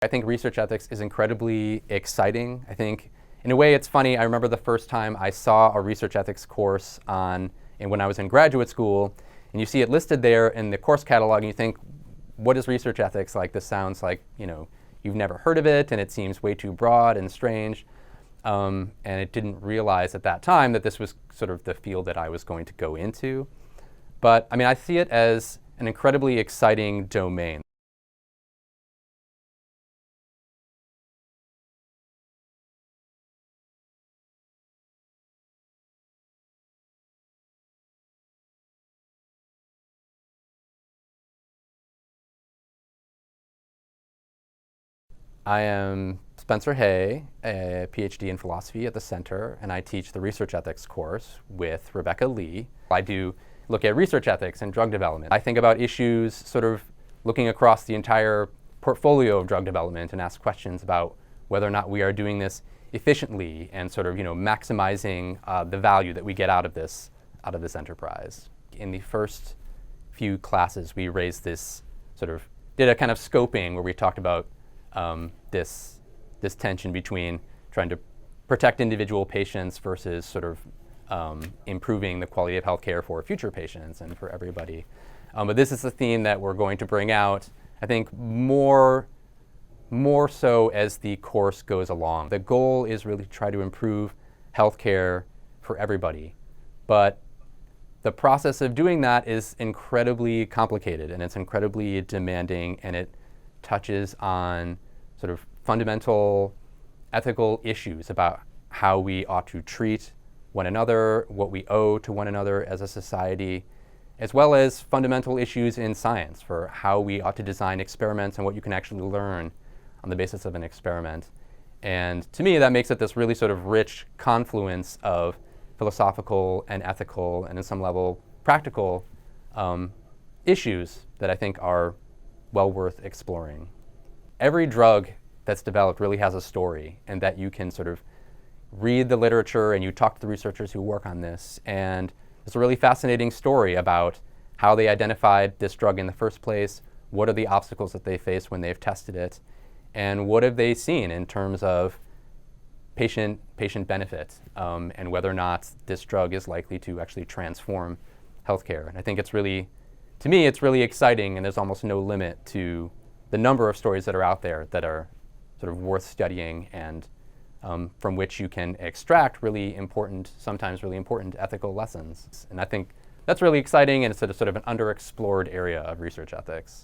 I think research ethics is incredibly exciting. I think, in a way, it's funny. I remember the first time I saw a research ethics course and when I was in graduate school, and you see it listed there in the course catalog, and you think, what is research ethics? Like, this sounds like, you've never heard of it, and it seems way too broad and strange. And it didn't realize at that time that this was sort of the field that I was going to go into. But I mean, I see it as an incredibly exciting domain. I am Spencer Hay, a PhD in philosophy at the center, and I teach the research ethics course with Rebecca Lee. I do look at research ethics and drug development. I think about issues sort of looking across the entire portfolio of drug development and ask questions about whether or not we are doing this efficiently and sort of maximizing the value that we get out of this enterprise. In the first few classes, we raised this did a kind of scoping where we talked about this tension between trying to protect individual patients versus sort of improving the quality of healthcare for future patients and for everybody. But this is a theme that we're going to bring out, I think, more so as the course goes along. The goal is really to try to improve healthcare for everybody. But the process of doing that is incredibly complicated, and it's incredibly demanding, and it touches on sort of fundamental ethical issues about how we ought to treat one another, what we owe to one another as a society, as well as fundamental issues in science for how we ought to design experiments and what you can actually learn on the basis of an experiment. And to me, that makes it this really sort of rich confluence of philosophical and ethical and, in some level, practical issues that I think are well worth exploring. Every drug that's developed really has a story, and that you can sort of read the literature and you talk to the researchers who work on this, and it's a really fascinating story about how they identified this drug in the first place, what are the obstacles that they face when they've tested it, and what have they seen in terms of patient benefit, and whether or not this drug is likely to actually transform healthcare. And I think it's really, to me, it's really exciting, and there's almost no limit to the number of stories that are out there that are sort of worth studying and from which you can extract really important, sometimes really important ethical lessons. And I think that's really exciting, and it's sort of an underexplored area of research ethics.